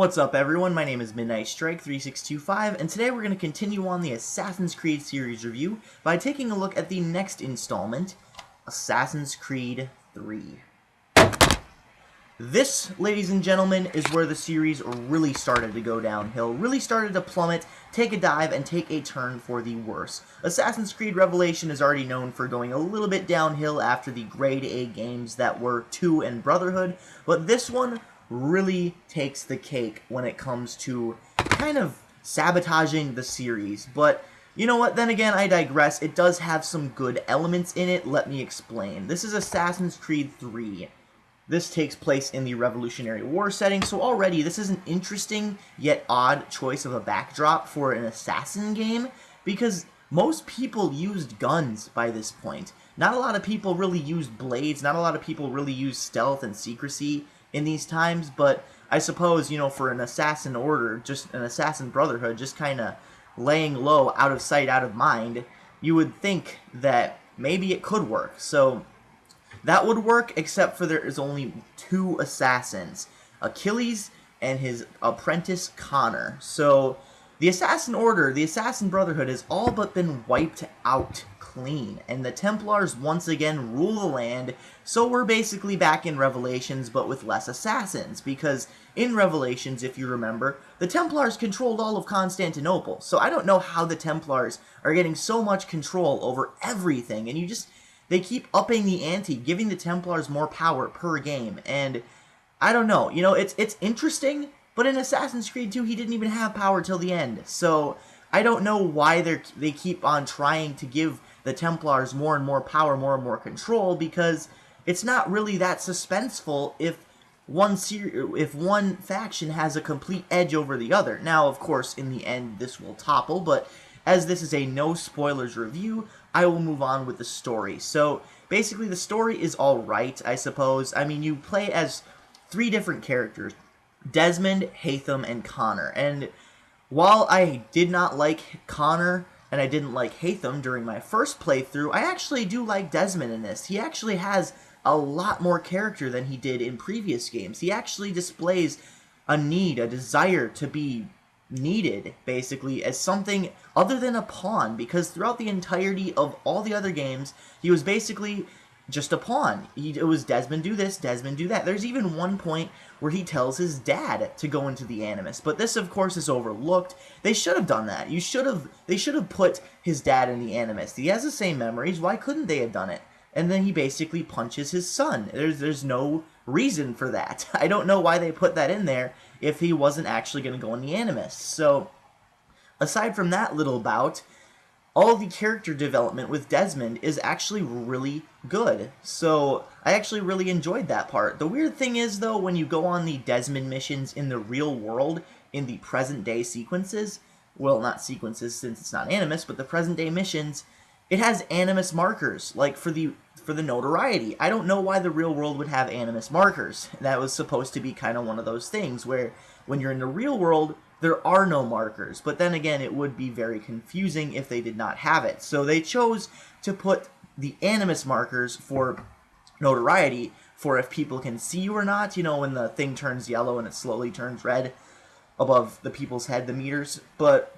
What's up everyone, my name is Midnight Strike 3625 and today we're going to continue on the Assassin's Creed series review by taking a look at the next installment, Assassin's Creed 3. This, ladies and gentlemen, is where the series really started to go downhill, really started to plummet, take a dive, and take a turn for the worse. Assassin's Creed Revelation is already known for going a little bit downhill after the grade A games that were 2 and Brotherhood, but this one really takes the cake when it comes to kind of sabotaging the series. But you know what, then again, I digress. It does have some good elements in it. Let me explain. This is Assassin's Creed 3. This takes place in the Revolutionary War setting, so already this is an interesting yet odd choice of a backdrop for an assassin game, because most people used guns by this point. Not a lot of people really used blades, not a lot of people really used stealth and secrecy in these times, but I suppose, you know, for an assassin order, just an assassin brotherhood, just kind of laying low, out of sight, out of mind, you would think that maybe it could work. So that would work, except for there is only 2 assassins, Achilles and his apprentice Connor. So the Assassin Order, the Assassin Brotherhood, has all but been wiped out clean, and the Templars once again rule the land, so we're basically back in Revelations, but with less assassins, because in Revelations, if you remember, the Templars controlled all of Constantinople, so I don't know how the Templars are getting so much control over everything, and they keep upping the ante, giving the Templars more power per game, and I don't know, you know, it's interesting, but in Assassin's Creed 2, he didn't even have power till the end, so I don't know why they keep on trying to give the Templars more and more power, more and more control, because it's not really that suspenseful if one faction has a complete edge over the other. Now, of course, in the end, this will topple, but as this is a no-spoilers review, I will move on with the story. So, basically, the story is alright, I suppose. I mean, you play as 3 different characters: Desmond, Haytham, and Connor. And while I did not like Connor and I didn't like Haytham during my first playthrough, I actually do like Desmond in this. He actually has a lot more character than he did in previous games. He actually displays a need, a desire to be needed, basically, as something other than a pawn, because throughout the entirety of all the other games, he was basically just a pawn. It was Desmond do this, Desmond do that. There's even one point where he tells his dad to go into the Animus, but this, of course, is overlooked. They should have done that. They should have put his dad in the Animus. He has the same memories. Why couldn't they have done it? And then he basically punches his son. There's no reason for that. I don't know why they put that in there if he wasn't actually going to go in the Animus. So, aside from that little bout, all the character development with Desmond is actually really good. So, I actually really enjoyed that part. The weird thing is, though, when you go on the Desmond missions in the real world, in the present-day sequences, well, not sequences since it's not Animus, but the present-day missions, it has Animus markers, like for the notoriety. I don't know why the real world would have Animus markers. That was supposed to be kind of one of those things where when you're in the real world, there are no markers. But then again, it would be very confusing if they did not have it. So they chose to put the Animus markers for notoriety, for if people can see you or not, you know, when the thing turns yellow and it slowly turns red above the people's head, the meters. But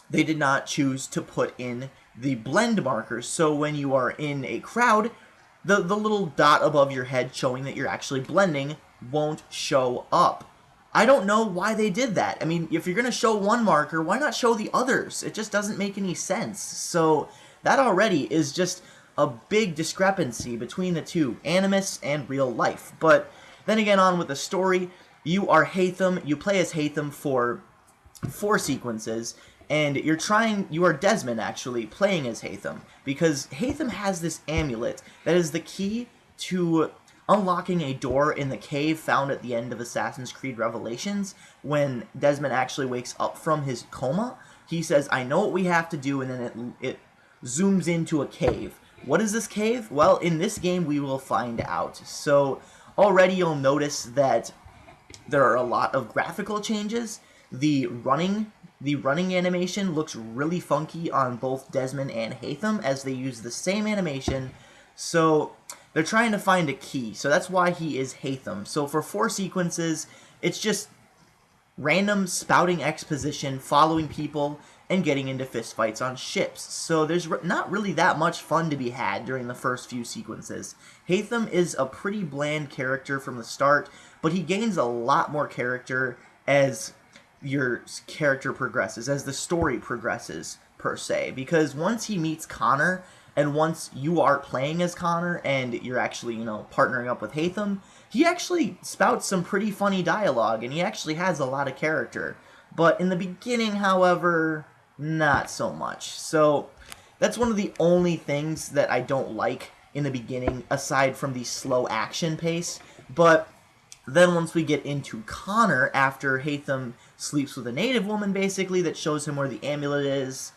they did not choose to put in the blend markers, so when you are in a crowd, the little dot above your head showing that you're actually blending won't show up. I don't know why they did that. I mean, if you're going to show one marker, why not show the others? It just doesn't make any sense. So that already is just a big discrepancy between the two, Animus and real life. But then again, on with the story, you are Haytham, you play as Haytham for 4 sequences, and you are Desmond, actually, playing as Haytham, because Haytham has this amulet that is the key to unlocking a door in the cave found at the end of Assassin's Creed Revelations. When Desmond actually wakes up from his coma, he says, I know what we have to do, and then it zooms into a cave. What is this cave? Well, in this game, we will find out. So, already you'll notice that there are a lot of graphical changes. The running animation looks really funky on both Desmond and Haytham, as they use the same animation, so they're trying to find a key, so that's why he is Haytham. So for 4 sequences, it's just random spouting exposition, following people, and getting into fistfights on ships. So there's not really that much fun to be had during the first few sequences. Hatham is a pretty bland character from the start, but he gains a lot more character as your character progresses, as the story progresses, per se. Because once he meets Connor, and once you are playing as Connor, and you're actually, partnering up with Hatham, he actually spouts some pretty funny dialogue, and he actually has a lot of character. But in the beginning, however, not so much. So that's one of the only things that I don't like in the beginning, aside from the slow action pace. But then once we get into Connor, after Hatham sleeps with a native woman, basically, that shows him where the amulet is,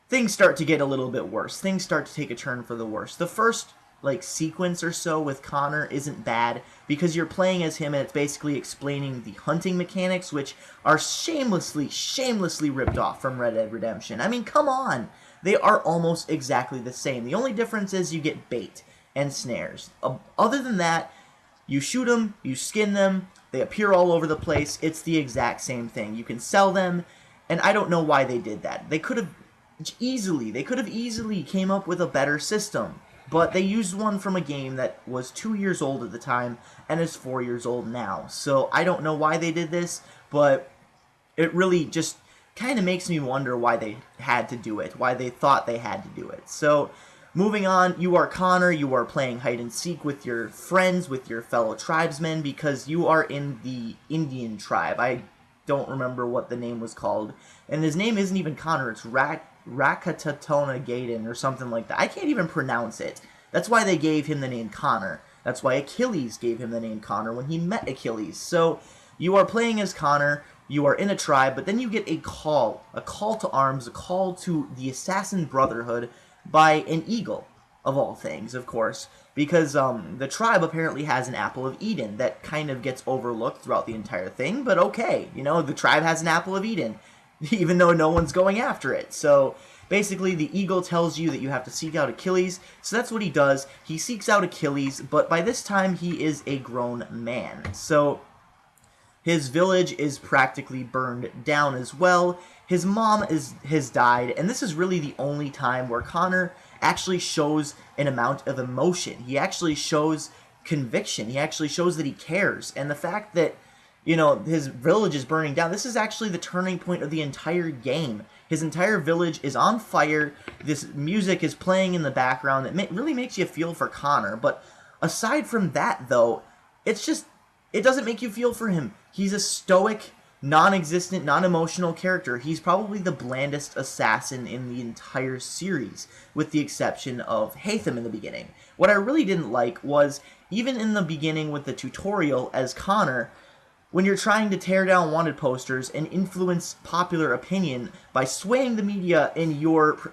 things start to get a little bit worse. Things start to take a turn for the worse. The first sequence or so with Connor isn't bad because you're playing as him and it's basically explaining the hunting mechanics, which are shamelessly ripped off from Red Dead Redemption. I mean, come on! They are almost exactly the same. The only difference is you get bait and snares. Other than that, you shoot them, you skin them, they appear all over the place. It's the exact same thing. You can sell them, and I don't know why they did that. They could have easily came up with a better system. But they used one from a game that was 2 years old at the time and is 4 years old now. So I don't know why they did this, but it really just kind of makes me wonder why they had to do it, why they thought they had to do it. So moving on, you are Connor, you are playing hide and seek with your friends, with your fellow tribesmen, because you are in the Indian tribe. I don't remember what the name was called. And his name isn't even Connor, it's Rakatatona Gaiden or something like that. I can't even pronounce it. That's why they gave him the name Connor. That's why Achilles gave him the name Connor when he met Achilles. So you are playing as Connor, you are in a tribe, but then you get a call to arms, a call to the Assassin Brotherhood by an eagle, of all things, of course, because the tribe apparently has an Apple of Eden that kind of gets overlooked throughout the entire thing, but okay, the tribe has an Apple of Eden, even though no one's going after it. So basically the eagle tells you that you have to seek out Achilles, so that's what he does. He seeks out Achilles, but by this time he is a grown man. So his village is practically burned down as well. His mom has died, and this is really the only time where Connor actually shows an amount of emotion. He actually shows conviction. He actually shows that he cares. And the fact that his village is burning down, this is actually the turning point of the entire game. His entire village is on fire. This music is playing in the background that really makes you feel for Connor. But aside from that, though, it doesn't make you feel for him. He's a stoic, non-existent, non-emotional character. He's probably the blandest assassin in the entire series, with the exception of Hatham in the beginning. What I really didn't like was, even in the beginning with the tutorial as Connor, when you're trying to tear down wanted posters and influence popular opinion by swaying the media in your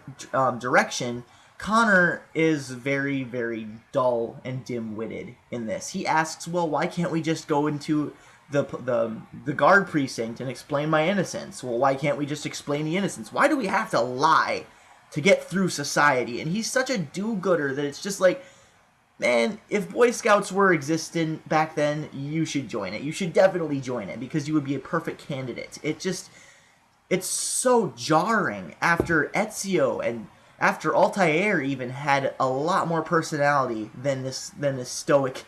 direction, Connor is very, very dull and dim-witted in this. He asks, well, why can't we just go into the guard precinct and explain my innocence? Well, why can't we just explain the innocence? Why do we have to lie to get through society? And he's such a do-gooder that it's just like, man, if Boy Scouts were existent back then, you should join it. You should definitely join it, because you would be a perfect candidate. It's so jarring after Ezio and after Altair even had a lot more personality than this stoic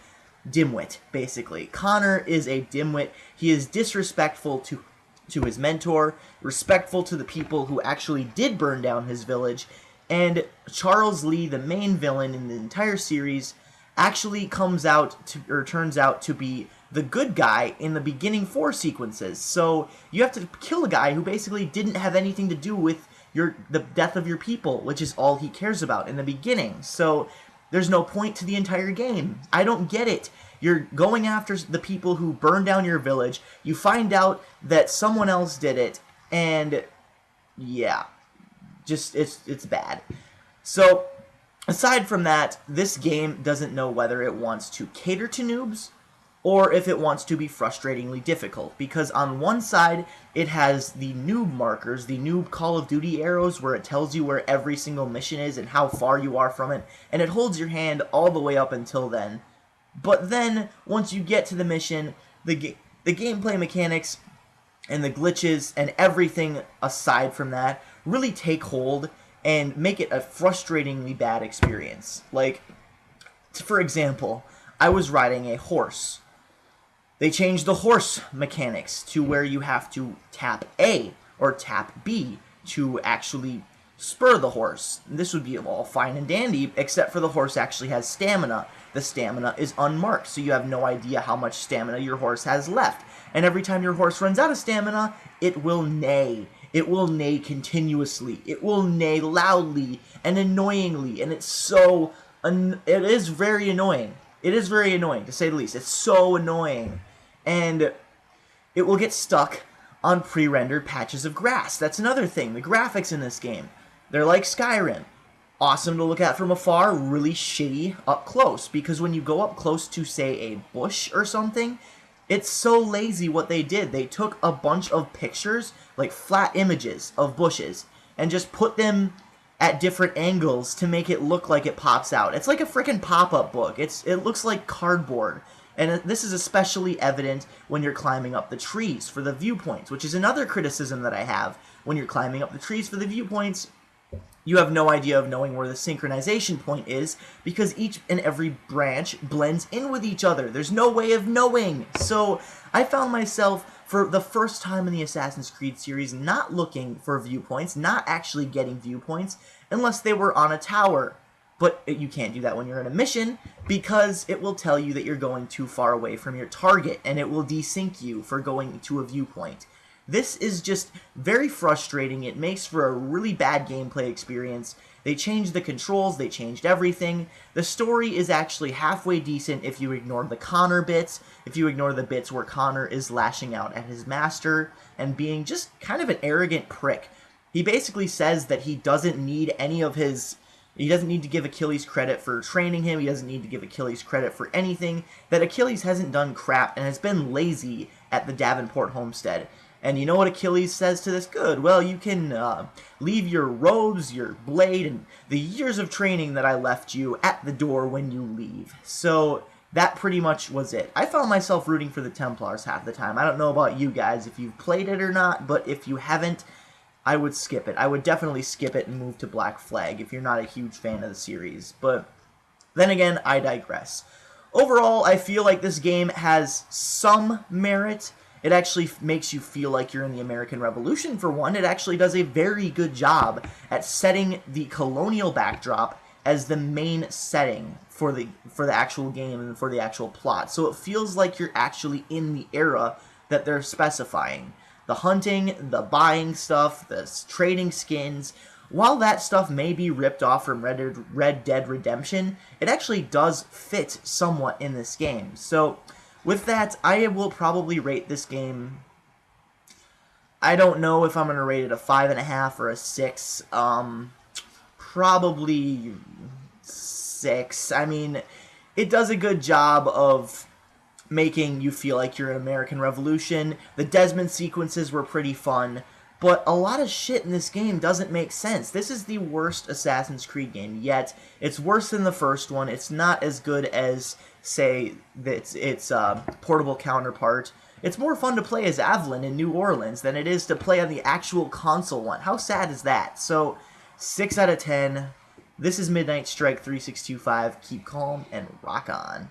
dimwit, basically. Connor is a dimwit. He is disrespectful to his mentor, respectful to the people who actually did burn down his village, and Charles Lee, the main villain in the entire series, actually turns out to be the good guy in the beginning 4 sequences. So you have to kill a guy who basically didn't have anything to do with the death of your people, which is all he cares about in the beginning. So there's no point to the entire game. I don't get it. You're going after the people who burned down your village. You find out that someone else did it, and yeah, just it's bad. So aside from that, this game doesn't know whether it wants to cater to noobs or if it wants to be frustratingly difficult, because on one side it has the noob markers, the noob Call of Duty arrows, where it tells you where every single mission is and how far you are from it, and it holds your hand all the way up until then. But then, once you get to the mission, the gameplay mechanics and the glitches and everything aside from that really take hold and make it a frustratingly bad experience. Like, for example, I was riding a horse. They changed the horse mechanics to where you have to tap A or tap B to actually spur the horse. This would be all fine and dandy, except for the horse actually has stamina. The stamina is unmarked, so you have no idea how much stamina your horse has left. And every time your horse runs out of stamina, it will neigh. It will neigh continuously. It will neigh loudly and annoyingly, and it's so... it is very annoying. It is very annoying, to say the least. It's so annoying. And it will get stuck on pre-rendered patches of grass. That's another thing. The graphics in this game, they're like Skyrim. Awesome to look at from afar, really shitty up close. Because when you go up close to, say, a bush or something, it's so lazy what they did. They took a bunch of pictures, like flat images of bushes, and just put them at different angles to make it look like it pops out. It's like a freaking pop-up book. It looks like cardboard. And this is especially evident when you're climbing up the trees for the viewpoints, which is another criticism that I have. When you're climbing up the trees for the viewpoints, you have no idea of knowing where the synchronization point is, because each and every branch blends in with each other. There's no way of knowing. So I found myself, for the first time in the Assassin's Creed series, not looking for viewpoints, not actually getting viewpoints, unless they were on a tower. But you can't do that when you're in a mission, because it will tell you that you're going too far away from your target, and it will desync you for going to a viewpoint. This is just very frustrating. It makes for a really bad gameplay experience. They changed the controls, they changed everything. The story is actually halfway decent if you ignore the Connor bits, if you ignore the bits where Connor is lashing out at his master and being just kind of an arrogant prick. He basically says that he doesn't need any of his... He doesn't need to give Achilles credit for training him. He doesn't need to give Achilles credit for anything. That Achilles hasn't done crap and has been lazy at the Davenport homestead. And you know what Achilles says to this? Good, well, you can leave your robes, your blade, and the years of training that I left you at the door when you leave. So that pretty much was it. I found myself rooting for the Templars half the time. I don't know about you guys if you've played it or not, but if you haven't, I would skip it. I would definitely skip it and move to Black Flag if you're not a huge fan of the series. But then again, I digress. Overall, I feel like this game has some merit. It actually makes you feel like you're in the American Revolution, for one. It actually does a very good job at setting the colonial backdrop as the main setting for the actual game and for the actual plot. So it feels like you're actually in the era that they're specifying. The hunting, the buying stuff, the trading skins, while that stuff may be ripped off from Red Dead Redemption, it actually does fit somewhat in this game. So with that, I will probably rate this game... I don't know if I'm going to rate it a 5.5 or a 6. Probably 6. I mean, it does a good job of making you feel like you're in American Revolution. The Desmond sequences were pretty fun, but a lot of shit in this game doesn't make sense. This is the worst Assassin's Creed game yet. It's worse than the first one. It's not as good as, say, its portable counterpart. It's more fun to play as Evelyn in New Orleans than it is to play on the actual console one. How sad is that? So, 6 out of 10. This is Midnight Strike 3625. Keep calm and rock on.